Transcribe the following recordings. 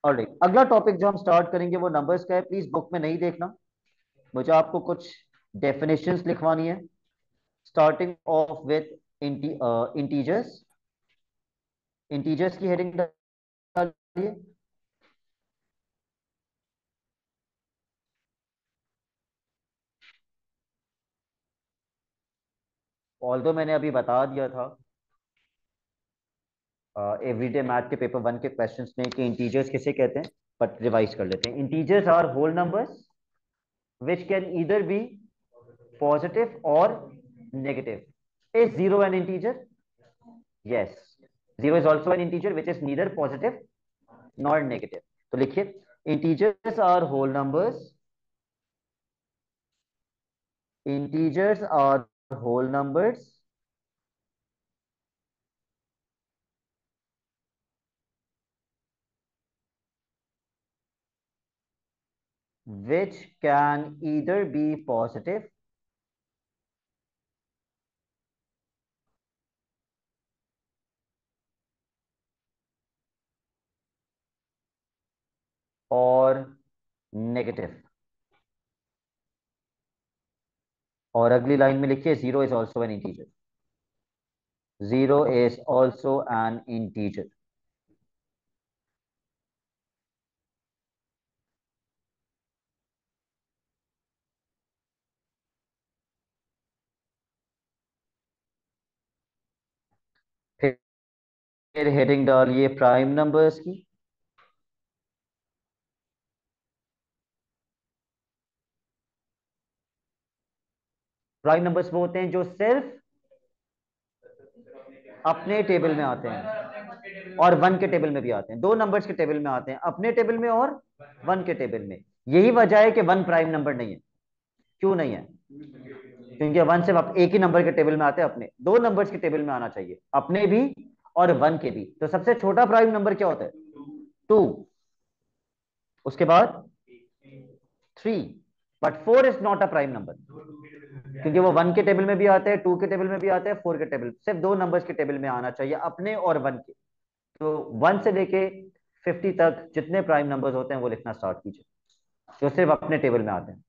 Alright, अगला topic जो हम स्टार्ट करेंगे वो नंबर्स का है। प्लीज बुक में नहीं देखना, मुझे आपको कुछ डेफिनेशंस लिखवानी है, starting of with integers. Integers की हेडिंग डालिए। ऑल्दो मैंने अभी बता दिया था एवरीडे मैथ के पेपर वन के क्वेश्चंस में कि इंटीजर्स किसे कहते हैं, बट रिवाइज कर लेते हैं। Integers are whole numbers which can either be positive or negative. Is zero an integer? Yes. Zero is also an integer which is neither positive nor negative. तो लिखिए, integers are whole numbers. Integers are whole numbers which can either be positive or negative. और अगली line में लिखिए, zero is also an integer. Zero is also an integer. फिर heading डालिए prime numbers की। Prime numbers वो होते हैं जो सिर्फ अपने टेबल में आते हैं और वन के टेबल में भी आते हैं। दो नंबर्स के टेबल में आते हैं, अपने टेबल में और वन के टेबल में। यही वजह है कि वन प्राइम नंबर नहीं है। क्यों नहीं है? क्योंकि वन सिर्फ एक ही नंबर के टेबल में आते हैं, अपने दो नंबर्स के टेबल में आना चाहिए, अपने भी और वन के भी। तो सबसे छोटा प्राइम नंबर क्या होता है? टू। उसके बाद three. But four is not a prime number, क्योंकि वो वन के टेबल में भी आते हैं, टू के टेबल में भी आते हैं, फोर के टेबल, सिर्फ दो नंबर्स के टेबल में आना चाहिए, अपने और वन के। तो वन से लेके 50 तक जितने प्राइम नंबर्स होते हैं वो लिखना स्टार्ट कीजिए, जो सिर्फ अपने टेबल में आते हैं।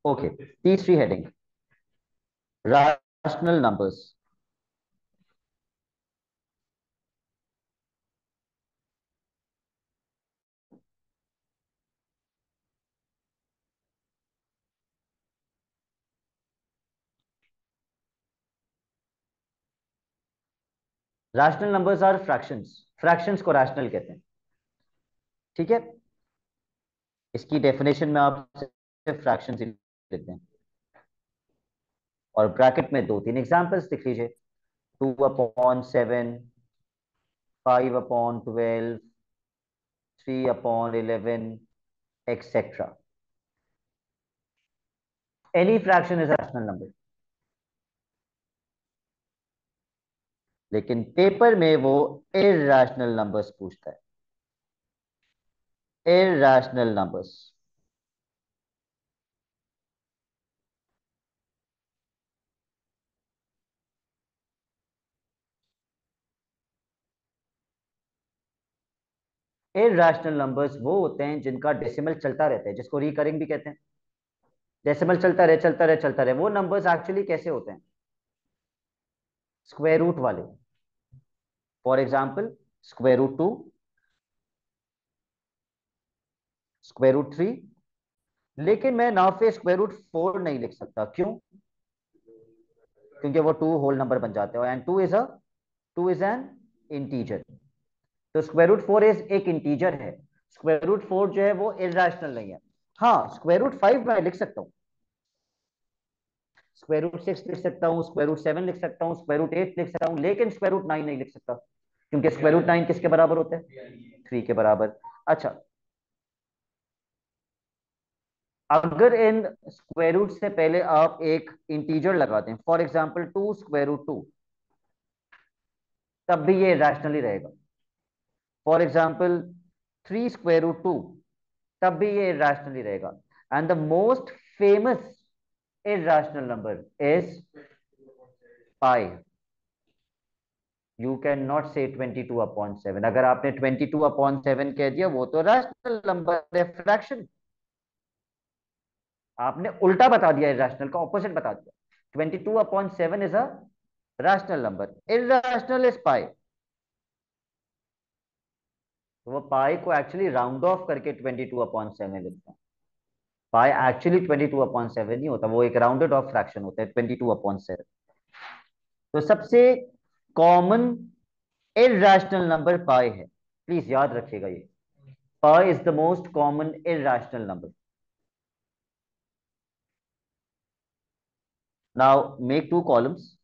ओके, तीसरी heading, rational numbers. Rational numbers are fractions. Fractions को रैशनल कहते हैं। ठीक है, इसकी डेफिनेशन में आप सिर्फ फ्रैक्शंस ही लिखते हैं और ब्रैकेट में दो तीन एग्जांपल्स लिख लीजिए। 2/7, 5/12, 3/11, etcetera. Any fraction is rational number. लेकिन पेपर में वो इरैशनल नंबर्स पूछता है, इरैशनल नंबर्स। इरैशनल नंबर्स वो होते हैं जिनका डेसिमल चलता रहता है, जिसको रिकरिंग भी कहते हैं। डेसिमल चलता रहे चलता रहे चलता रहे। वो नंबर्स एक्चुअली कैसे होते हैं? स्क्वायर रूट वाले। For example √2, √3। लेकिन मैं ना पे √4 नहीं लिख सकता, क्यों? क्योंकि वो टू होल नंबर बन जाते हैं, and two is an integer. तो √4 इज एक इंटीजर है। √4 जो है वो इरेशनल नहीं है। हाँ, √5 मैं लिख सकता हूँ, √6 लिख सकता हूँ, √7 लिख सकता हूँ, √8 लिख सकता हूँ, लेकिन √9 नहीं लिख सकता, क्योंकि √9 किसके बराबर होते हैं? 3 के बराबर। अच्छा, अगर इन स्क्वायर रूट से पहले आप एक इंटीजर लगा दें, फॉर एग्जाम्पल 2 √2, तब भी ये रैशनली रहेगा। फॉर एग्जाम्पल 3 √2, तब भी ये इरेशनली रहेगा। And the most famous irrational number is pi. You cannot say 22/7। अगर आपने 22/7 कह दिया, वो तो रैशनल नंबर है, फ्रैक्शन। आपने उल्टा बता दिया, इरेशनल का ऑपोजिट बता दिया। 22/7 is a rational number, irrational is pi. तो वो पाई को एक्चुअली राउंड ऑफ करके 22/7 लिखते हैं। पाई एक्चुअली 22/7 नहीं होता, वो एक राउंडेड ऑफ फ्रैक्शन होता है, 22/7। तो सबसे कॉमन इररेशनल नंबर पाई है, प्लीज याद रखिएगा ये। Pi is the most common irrational number. Now make two columns.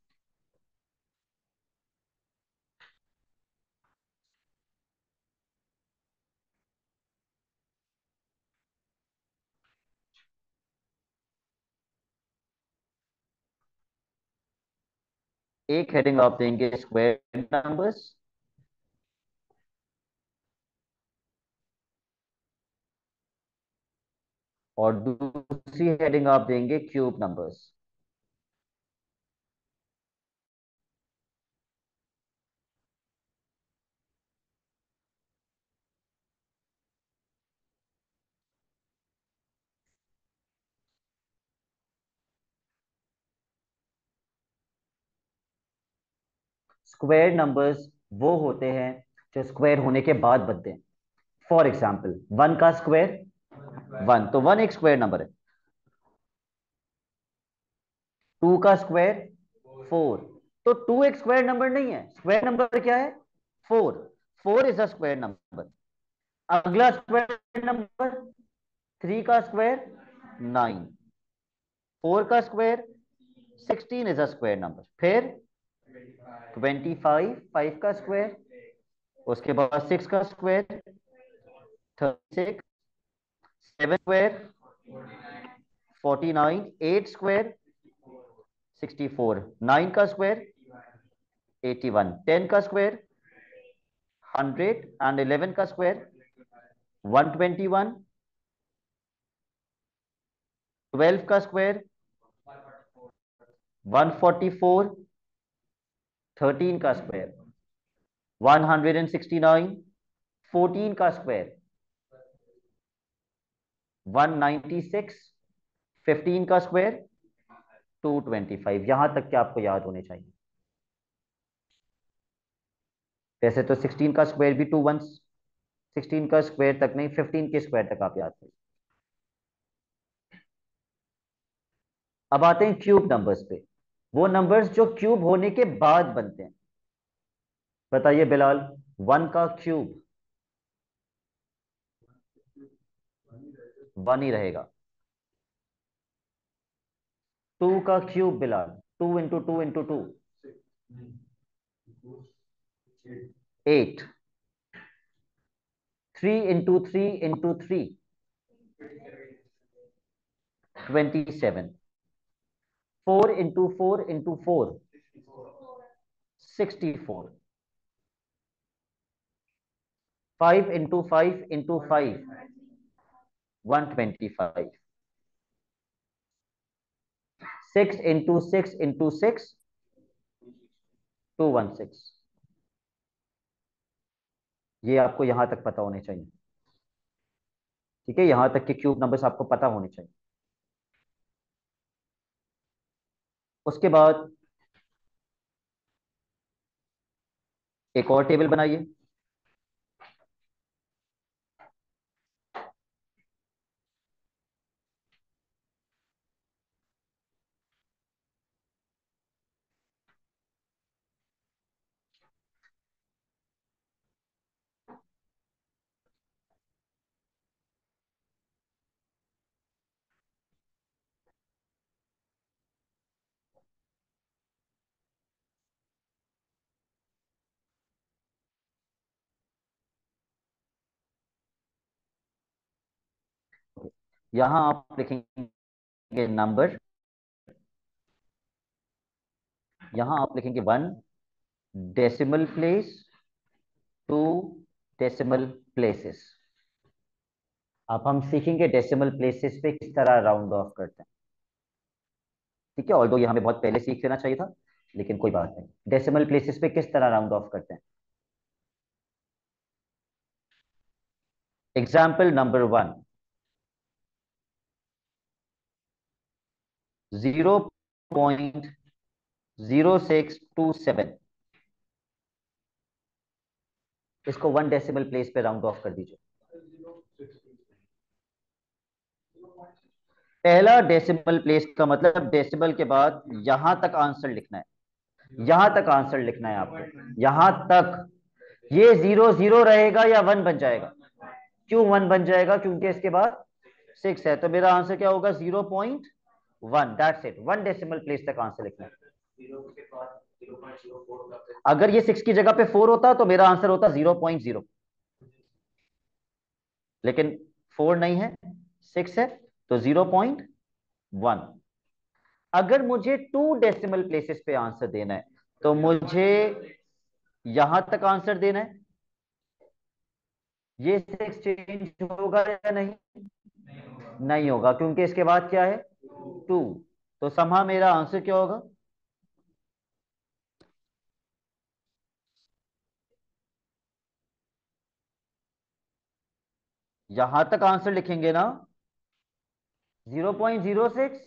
एक हेडिंग आप देंगे स्क्वायर नंबर्स, और दूसरी हेडिंग आप देंगे क्यूब नंबर्स। स्क्वायर नंबर्स वो होते हैं जो स्क्वायर होने के बाद बनते हैं। फॉर एग्जाम्पल 1 का स्क्वायर 1, तो 1 एक स्क्वायर नंबर है। 2 का स्क्वायर 4, तो 2 एक स्क्वायर नंबर नहीं है। स्क्वायर नंबर क्या है? 4। 4 इज अ स्क्वायर नंबर। अगला स्क्वायर नंबर 3 का स्क्वायर 9, 4 का square 16 is a square number. फिर 25, 5 का स्क्वायर, उसके बाद 6 का स्क्वायर 36, 7 स्क्वायर 49, 8 स्क्वायर 64, 9 का स्क्वायर 81, 10 का स्क्वायर 100, एंड 11 का स्क्वायर 121, 12 का स्क्वायर 144, 13 का स्क्वायर 169, 14 का स्क्वायर 196, 15 का स्क्वायर 225। यहां तक कि आपको याद होने चाहिए। वैसे तो 16 का स्क्वायर भी 2 1, 16 का स्क्वायर तक नहीं, 15 के स्क्वायर तक आप याद करिए। अब आते हैं क्यूब नंबर्स पे, वो नंबर्स जो क्यूब होने के बाद बनते हैं। बताइए बिलाल, 1 का क्यूब 1 ही रहेगा। 2 का क्यूब बिलाल, 2 × 2 × 2 8, 3 × 3 × 3 27, 4 × 4 × 4 64, 5 × 5 × 5 125, 6 × 6 × 6 216। ये आपको यहां तक पता होने चाहिए। ठीक है, यहां तक के क्यूब नंबर्स आपको पता होने चाहिए। उसके बाद एक और टेबल बनाइए। यहां आप लिखेंगे नंबर, यहां आप लिखेंगे 1 डेसिमल प्लेस, 2 डेसिमल प्लेसेस। अब हम सीखेंगे डेसिमल प्लेसेस पे किस तरह राउंड ऑफ करते हैं। ठीक है, ऑल्दो ये हमें बहुत पहले सीख लेना चाहिए था, लेकिन कोई बात नहीं। डेसिमल प्लेसेस पे किस तरह राउंड ऑफ करते हैं। एग्जाम्पल नंबर 1, 0.0627, इसको 1 डेसिमल प्लेस पे राउंड ऑफ कर दीजिए। पहला डेसिमल प्लेस का मतलब डेसिमल के बाद यहां तक आंसर लिखना है, यहां तक आंसर लिखना है आपको, यहां तक। ये 0 0 रहेगा या 1 बन जाएगा। क्यों 1 बन जाएगा, क्योंकि इसके बाद 6 है, तो मेरा आंसर क्या होगा, 0.1। दैट्स इट, 1 डेसिमल प्लेस तक आंसर लिखना है। अगर ये 6 की जगह पे 4 होता तो मेरा आंसर होता 0.0, लेकिन 4 नहीं है, 6 है, तो 0.1। अगर मुझे 2 डेसिमल प्लेसेस पे आंसर देना है, तो मुझे यहां तक आंसर देना है। ये 6 चेंज होगा या नहीं, नहीं होगा, क्योंकि इसके बाद क्या है, 2। तो समहा मेरा आंसर क्या होगा, यहां तक आंसर लिखेंगे ना, 0.06।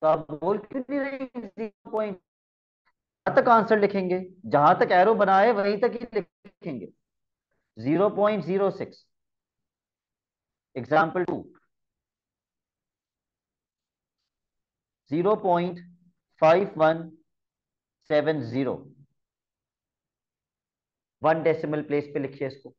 तो आप बोल क्यों नहीं रही, 0 तक आंसर लिखेंगे, जहां तक एरो बना है वहीं तक ही लिखेंगे, 0.06। एग्जाम्पल 2, 0.5170, 1 डेसिमल प्लेस पे लिखिए इसको।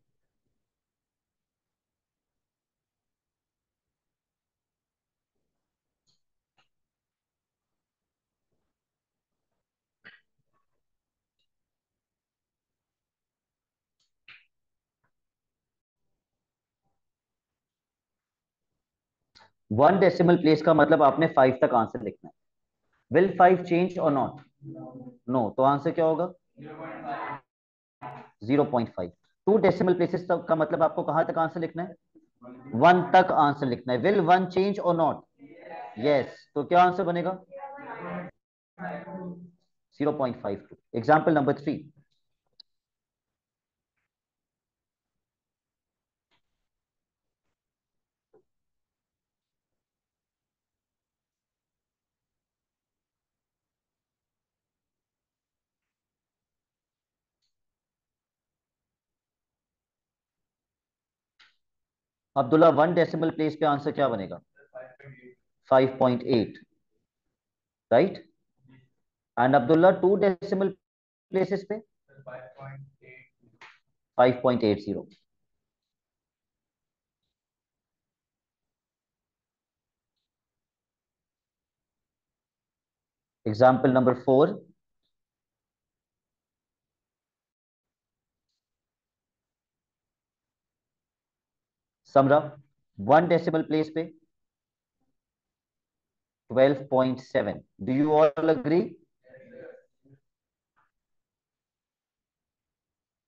1 डेसिमल प्लेस का मतलब आपने 5 तक आंसर लिखना है। विल 5 चेंज और नॉट, नो, तो आंसर क्या होगा, 0.5। 2 डेसिमल प्लेसेस तक का मतलब आपको कहां तक आंसर लिखना है, 1 तक आंसर लिखना है। विल 1 चेंज और नॉट, यस, तो क्या आंसर बनेगा, 0.52। Example number 3, Abdullah 1 decimal place पे आंसर क्या बनेगा, 5.8, right. And Abdullah 2 decimal places पे 5.80। एग्जाम्पल नंबर 4, समरा 1 डेसिमल प्लेस पे 12.7। Do you all agree,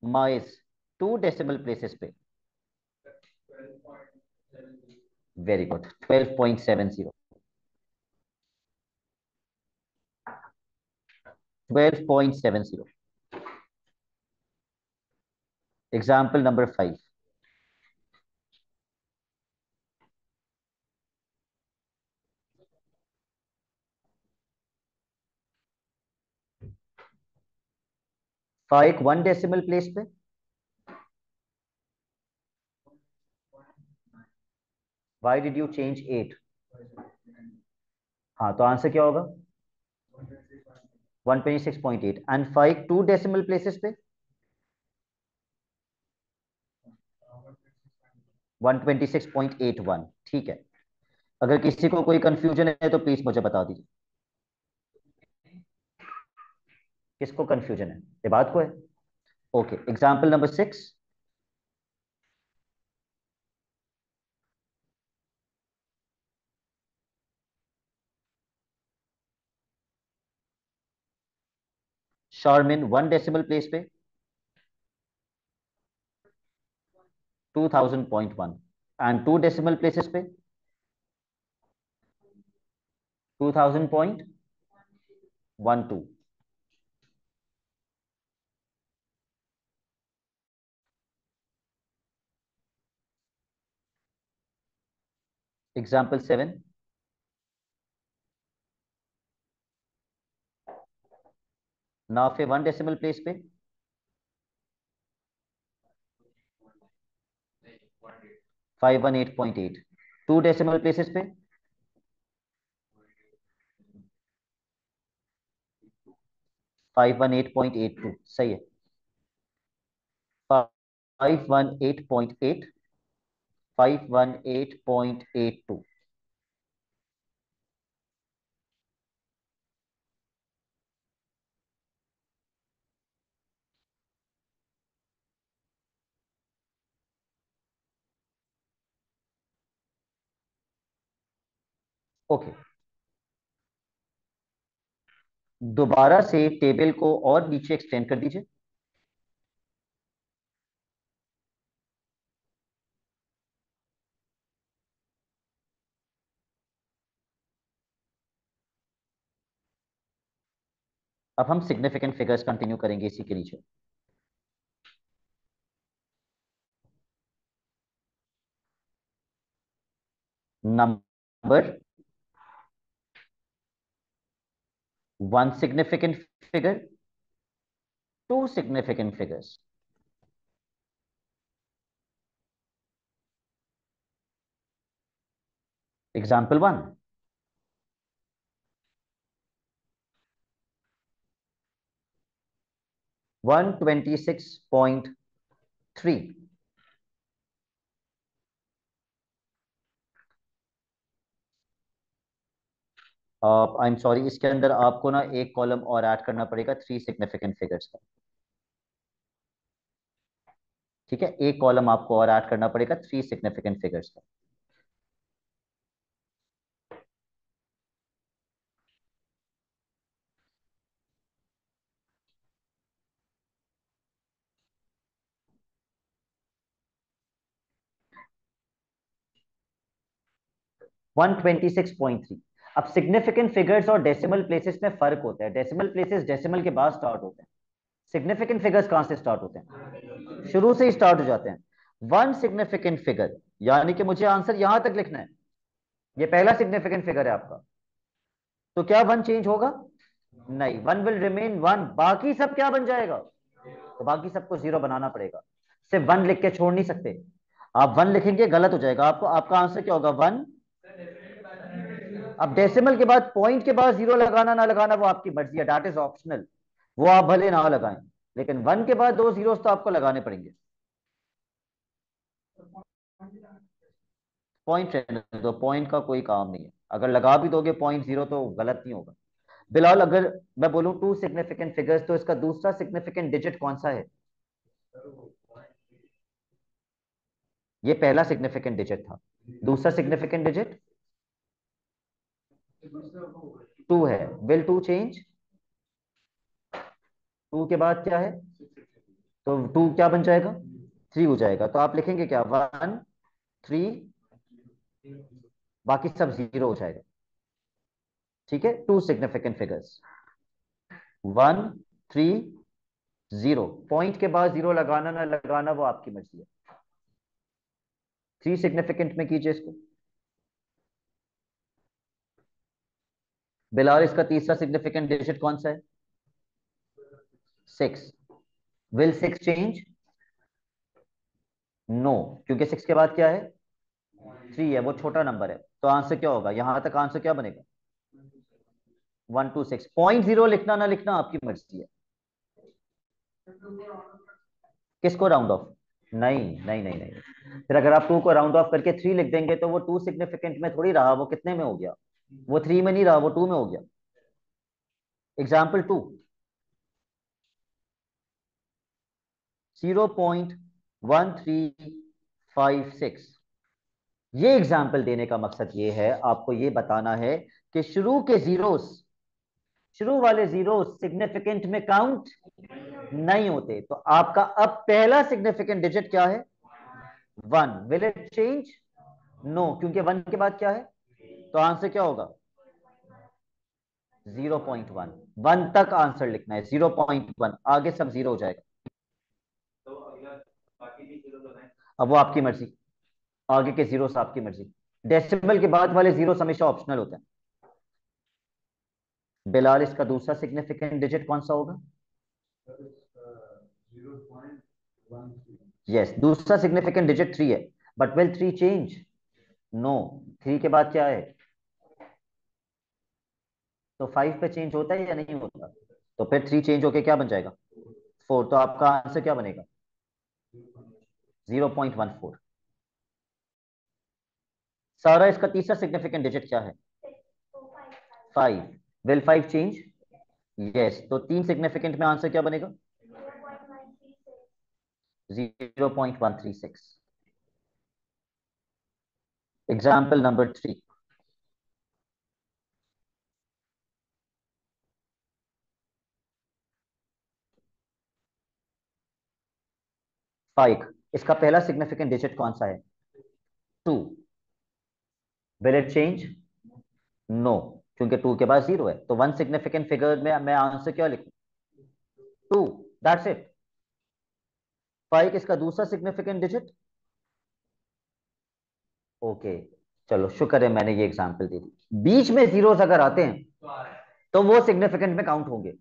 mice 2 decimal places पे, वेरी गुड, 12.70, 12.70। एग्जाम्पल नंबर 5, फाइक 1 डेसिमल प्लेस पे। Why did you change 8? हाँ, तो आंसर क्या होगा? 126.8। एंड फाइक 2 डेसिमल प्लेसेस पे। 126.81। ठीक है। अगर किसी को कोई कंफ्यूजन है तो प्लीज मुझे बता दीजिए। किसको कंफ्यूजन है? ये बात को है। Okay, example number 6। Sharmin 1 decimal place पे। 2000.1। एंड 2 डेसिमल प्लेसेस पे। 2000.12। एग्जाम्पल 7। नाफे 1 डेसिमल प्लेस पे। 518.8। 2 डेसिमल प्लेसेस पे। 518.82। सही है। 518.8। 518.82। ओके, दोबारा से टेबल को और नीचे एक्सटेंड कर दीजिए। अब हम सिग्निफिकेंट फिगर्स कंटिन्यू करेंगे इसी के नीचे। Number 1 significant figure. 2 significant figures. Example 1। 126.3। I am sorry, इसके अंदर आपको ना एक कॉलम और ऐड करना पड़ेगा 3 सिग्निफिकेंट फिगर्स का। ठीक है, एक कॉलम आपको और ऐड करना पड़ेगा 3 सिग्निफिकेंट फिगर्स का। 126.3। अब सिग्निफिकेंट फिगर्स और डेसिमल प्लेसेस में फर्क होता है। डेसिमल प्लेसेस डेसिमल के बाद स्टार्ट होते हैं। सिग्निफिकेंट फिगर्स कहां से स्टार्ट होते हैं? शुरू से ही स्टार्ट हो जाते हैं। 1 सिग्निफिकेंट फिगर, यानी कि मुझे आंसर यहां तक लिखना है। ये पहला सिग्निफिकेंट फिगर है आपका। तो क्या 1 चेंज होगा? नहीं, 1 विल रिमेन 1। बाकी सब क्या बन जाएगा? तो बाकी सबको 0 बनाना पड़ेगा। सिर्फ 1 लिख के छोड़ नहीं सकते। आप 1 लिखेंगे गलत हो जाएगा। आपको आपका आंसर क्या होगा? 1। अब डेसिमल के बाद पॉइंट के बाद 0 लगाना ना लगाना वो आपकी मर्जी है, दैट इज ऑप्शनल। वो आप भले ना लगाएं, लेकिन 1 के बाद 2 जीरोस तो आपको लगाने पड़ेंगे। पॉइंट रहने दो, पॉइंट का कोई काम नहीं है। अगर लगा भी दोगे पॉइंट 0 तो गलत नहीं होगा। बिलाल, अगर मैं बोलूं 2 सिग्निफिकेंट फिगर्स, तो इसका दूसरा सिग्निफिकेंट डिजिट कौन सा है? ये पहला सिग्निफिकेंट डिजिट था। दूसरा सिग्निफिकेंट डिजिट 2 है। Will 2 change? 2 के बाद क्या है? तो 2 क्या बन जाएगा? 3 हो जाएगा। तो आप लिखेंगे क्या? 1 3। बाकी सब 0 हो जाएगा। ठीक है, 2 सिग्निफिकेंट फिगर्स। 1 3 0। पॉइंट के बाद 0 लगाना ना लगाना वो आपकी मर्जी है। 3 सिग्निफिकेंट में कीजिए इसको। बिलाल, इसका तीसरा सिग्निफिकेंट डिजिट कौन सा है? 6। Will 6 change? नो, क्योंकि 6 के बाद क्या है? 3 है, वो छोटा नंबर है। तो आंसर क्या होगा? यहां तक आंसर क्या बनेगा? 126। 0.0 लिखना ना लिखना आपकी मर्जी है। किसको राउंड ऑफ? नहीं नहीं नहीं नहीं, फिर अगर आप 2 को राउंड ऑफ करके 3 लिख देंगे तो वो 2 सिग्निफिकेंट में थोड़ी रहा, वो कितने में हो गया? वो 3 में नहीं रहा, वो 2 में हो गया। एग्जाम्पल 2, 0.1356। ये एग्जाम्पल देने का मकसद ये है, आपको ये बताना है कि शुरू वाले जीरो सिग्निफिकेंट में काउंट नहीं होते। तो आपका अब पहला सिग्निफिकेंट डिजिट क्या है? 1। Will it change? नो, क्योंकि 1 के बाद क्या है? तो आंसर क्या होगा? 0.1। 1 तक आंसर लिखना है, 0.1, आगे सब जीरो हो जाएगा। अब वो आपकी मर्जी, आगे के जीरो आपकी मर्जी। डेसिमल के बाद वाले जीरो हमेशा ऑप्शनल होते हैं। बिलाल, इसका दूसरा सिग्निफिकेंट डिजिट कौन सा होगा? यस, दूसरा सिग्निफिकेंट डिजिट 3 है। But will 3 change? नो, 3 के बाद क्या है? तो 5 पे चेंज होता है या नहीं होता? तो फिर 3 चेंज होके क्या बन जाएगा? 4। तो आपका आंसर क्या बनेगा? 0.14। सारा, इसका तीसरा सिग्निफिकेंट डिजिट क्या है? 5। Will 5 change? यस, तो 3 सिग्निफिकेंट में आंसर क्या बनेगा? 0.136। Example number 3, 5। इसका पहला सिग्निफिकेंट डिजिट कौन सा है? 2। Will it change? नो, क्योंकि 2 के बाद 0 है। तो 1 सिग्निफिकेंट फिगर में मैं आंसर क्या लिखूं? 2, दैट्स इट। 5 इसका दूसरा सिग्निफिकेंट डिजिट। ओके, चलो शुक्र है मैंने ये एग्जांपल दे दी। बीच में जीरोस अगर आते हैं तो वो सिग्निफिकेंट में काउंट होंगे।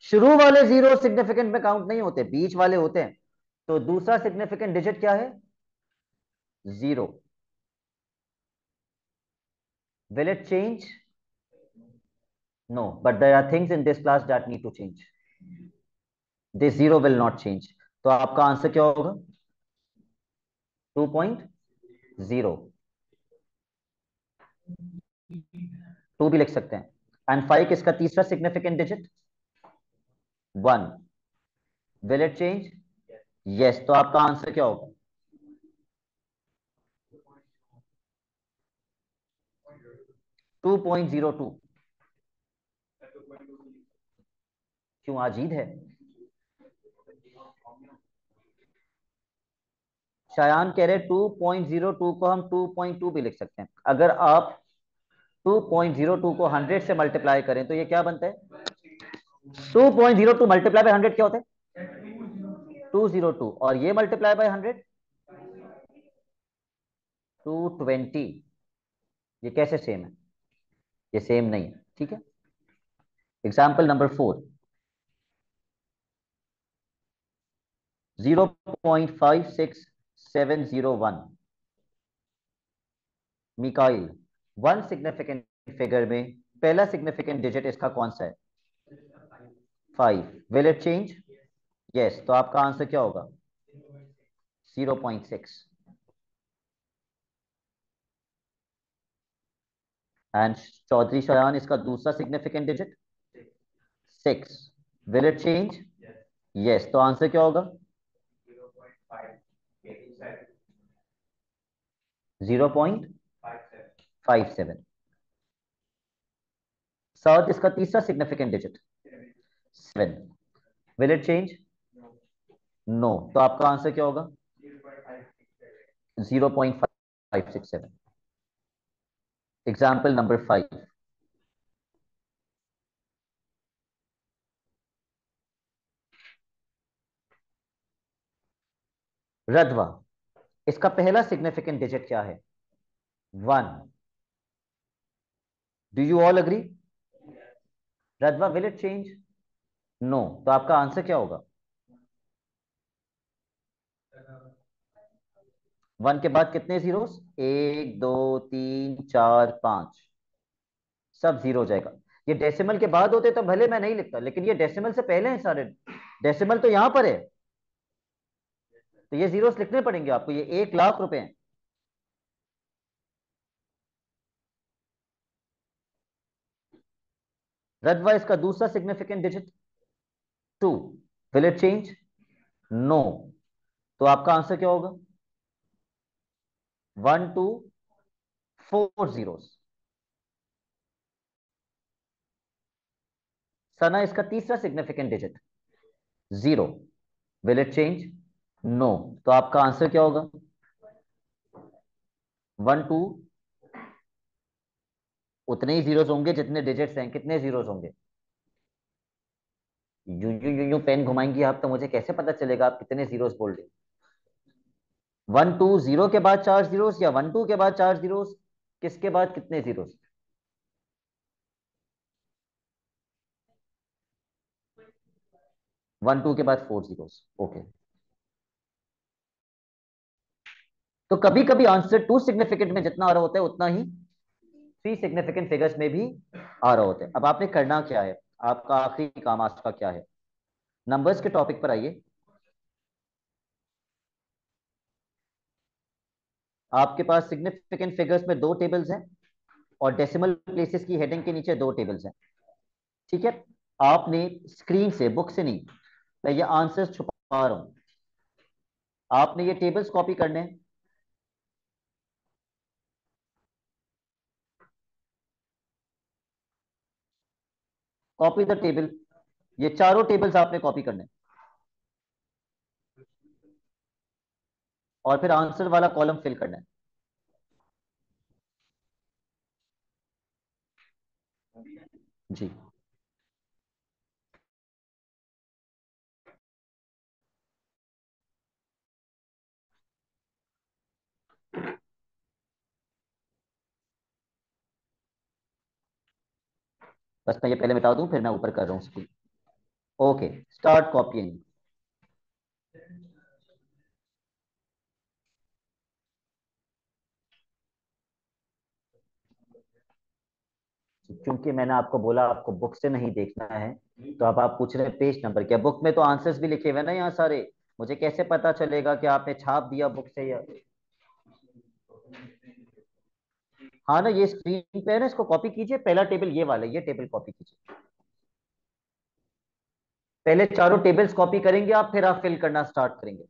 शुरू वाले जीरो सिग्निफिकेंट में काउंट नहीं होते, बीच वाले होते हैं। तो दूसरा सिग्निफिकेंट डिजिट क्या है? 0। Will it change? No, but there are things in this class that need to change. This zero will not change. तो आपका आंसर क्या होगा? 2.0। 2 भी लिख सकते हैं। एंड 5 इसका तीसरा significant digit? 1। Will it change? Yes, तो आपका आंसर क्या होगा? 2.02। क्यों, अजीब है? शायान कह रहे 2.02 को हम 2.2 भी लिख सकते हैं। अगर आप 2.02 को 100 से मल्टीप्लाई करें तो ये क्या बनता है? 2.02 मल्टीप्लाई बाय 100 क्या होता है? 202। और ये मल्टीप्लाई बाय 100? 220। ये कैसे सेम है? ये सेम नहीं है, ठीक है। Example number 4, 0.56701। Mikail, 1 significant figure में पहला सिग्निफिकेंट डिजिट इसका कौन सा है? 5। Will it change? यस, तो आपका आंसर क्या होगा? 0.6। एंड चौधरी शयान, इसका दूसरा significant digit? 6। Will it change? Yes, तो आंसर क्या होगा? 0.57। साउथ, इसका तीसरा significant digit? 7। Will it change? No, तो आपका आंसर क्या होगा? 0.567। एग्जाम्पल नंबर 5, रधवा, इसका पहला सिग्निफिकेंट डिजिट क्या है? 1। Do you all agree? रधवा, विल इट चेंज? नो, तो आपका आंसर क्या होगा? वन के बाद कितने जीरोस? एक, दो, तीन, चार, पांच, सब जीरो हो जाएगा। ये डेसिमल के बाद होते तो भले मैं नहीं लिखता, लेकिन ये डेसिमल से पहले हैं सारे। डेसिमल तो यहां पर है, तो ये जीरोस लिखने पड़ेंगे आपको। ये 1 लाख रुपए हैं। रदवाइज का दूसरा significant digit 2। Will it change? No. तो आपका आंसर क्या होगा? 12 4 जीरोस। सना इसका तीसरा significant digit 0। Will it change? No. तो आपका आंसर क्या होगा? 12, उतने ही जीरोस होंगे जितने डिजिट्स हैं। कितने जीरोस होंगे? यूं यूं यूं यूं पेन घुमाएंगी आप तो मुझे कैसे पता चलेगा आप कितने जीरोस बोल रहे हैं? 1 2 0 के बाद 4 जीरोस, या 1 2 के बाद 4 जीरोस? किसके बाद कितने जीरोस? 1 2 के बाद 4 जीरोस। ओके। तो कभी कभी आंसर टू सिग्निफिकेंट में जितना आ रहा होता है उतना ही थ्री सिग्निफिकेंट फिगर्स में भी आ रहा होता है। अब आपने करना क्या है? आपका आखिरी काम आज का क्या है? नंबर्स के टॉपिक पर आइए। आपके पास सिग्निफिकेंट फिगर्स में दो टेबल्स हैं, और डेसिमल प्लेसेस की हेडिंग के नीचे दो टेबल्स हैं। ठीक है। आपने स्क्रीन से, बुक से नहीं, मैं ये आंसर्स छुपा रहा हूं, आपने ये टेबल्स कॉपी करने हैं। Copy the table. ये चारों टेबल्स आपने कॉपी करने हैं, और फिर आंसर वाला कॉलम फिल करना है। जी। बस मैं ये पहले बता दूं, फिर मैं ऊपर कर रहा हूँ स्क्रीन। Okay, start copying. क्योंकि मैंने आपको बोला आपको बुक से नहीं देखना है, तो अब आप पूछ रहे हैं पेज नंबर क्या? बुक में तो आंसर्स भी लिखे हुए हैं ना यहाँ सारे। मुझे कैसे पता चलेगा कि आपने छाप दिया बुक से या? हाँ ना, ये स्क्रीन पे है ना, इसको कॉपी कीजिए। पहला टेबल ये वाला, ये टेबल कॉपी कीजिए। पहले चारों टेबल्स कॉपी करेंगे आप, फिर आप फिल करना स्टार्ट करेंगे।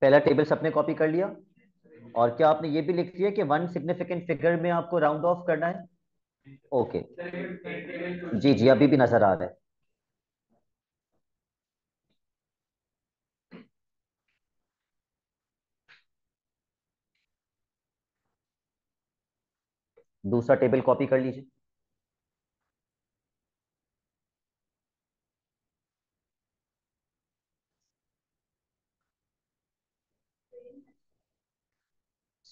पहला टेबल सबने कॉपी कर लिया? और क्या आपने ये भी लिख दिया कि वन सिग्निफिकेंट फिगर में आपको राउंड ऑफ करना है? ओके। जी जी, अभी भी नजर आ रहा है। दूसरा टेबल कॉपी कर लीजिए।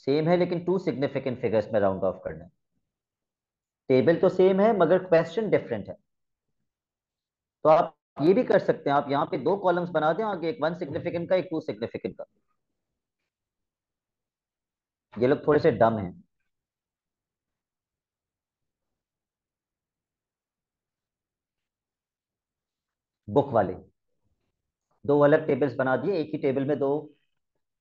सेम है, लेकिन टू सिग्निफिकेंट फिगर्स में राउंड ऑफ करना है। टेबल तो सेम है मगर क्वेश्चन डिफरेंट है। तो आप ये भी कर सकते हैं, आप यहाँ पे दो कॉलम्स बना दें आगे, एक वन सिग्निफिकेंट का, एक टू सिग्निफिकेंट का। ये लोग थोड़े से डम हैं। बुक वाले दो अलग टेबल्स बना दिए, एक ही टेबल में दो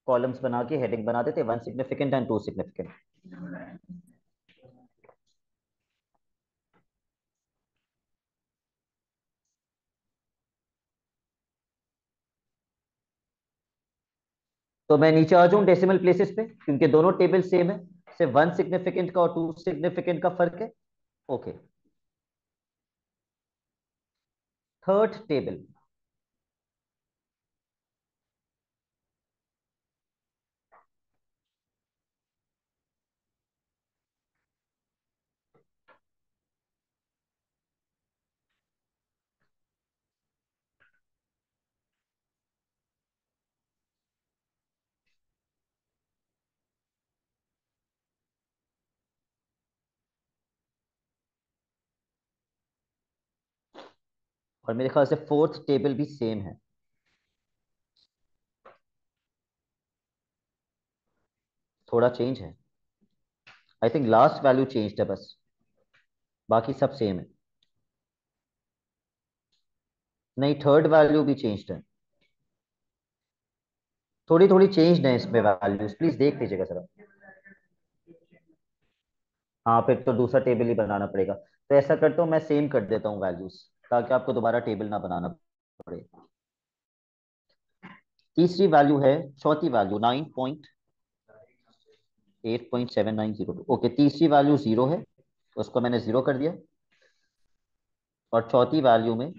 कॉलम्स बना के हेडिंग बना देते, one significant and two significant. तो मैं नीचे आ जाऊं डेसिमल प्लेसेस पे, क्योंकि दोनों टेबल सेम है, सिर्फ वन सिग्निफिकेंट का और टू सिग्निफिकेंट का फर्क है। ओके। Third table. और मेरे ख्याल से फोर्थ टेबल भी सेम है। थोड़ा चेंज है। I think last value change है बस, बाकी सब सेम है। नहीं, थर्ड वैल्यू भी चेंज है। थोड़ी थोड़ी चेंज है इसमें वैल्यूज, प्लीज देख लीजिएगा सर। हाँ, फिर तो दूसरा टेबल ही बनाना पड़ेगा। तो ऐसा करता हूँ, मैं सेम कर देता हूँ वैल्यूज, ताकि आपको दोबारा टेबल ना बनाना पड़े। तीसरी वैल्यू है, चौथी वैल्यू 9.8.7902। ओके, तीसरी वैल्यू जीरो है, उसको मैंने जीरो कर दिया। और चौथी वैल्यू में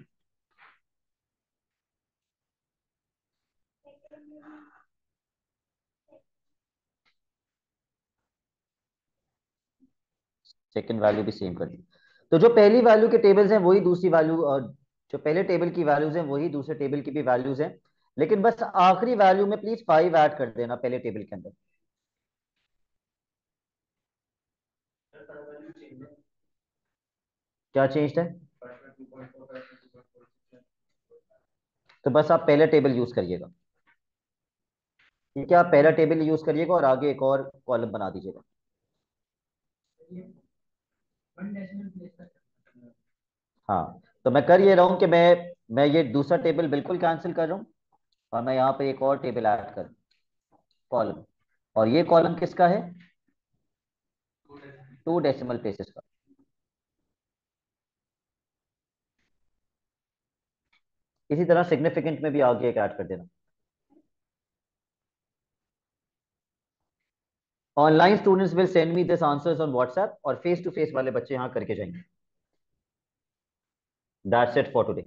सेकंड वैल्यू भी सेम कर दी। तो जो पहली वैल्यू के टेबल्स हैं वही दूसरी वैल्यू, जो पहले टेबल की वैल्यूज हैं वही दूसरे टेबल की भी वैल्यूज हैं। लेकिन बस आखिरी वैल्यू में प्लीज 5 ऐड कर देना पहले टेबल के अंदर। क्या चेंज है? तो बस आप पहले टेबल यूज करिएगा। ठीक है, आप पहला टेबल यूज करिएगा और आगे एक और कॉलम बना दीजिएगा। हाँ, तो मैं कर ये रहा हूँ कि मैं ये दूसरा टेबल बिल्कुल कैंसिल कर रहा हूँ, और मैं यहाँ पे एक और टेबल ऐड कर, कॉलम। और ये कॉलम किसका है? 2 डेसिमल प्लेसेस का। इसी तरह सिग्निफिकेंट में भी आगे एक ऐड कर देना। Online students will send me this answers on WhatsApp, और फेस टू फेस वाले बच्चे यहाँ करके जाएंगे। That's it for today.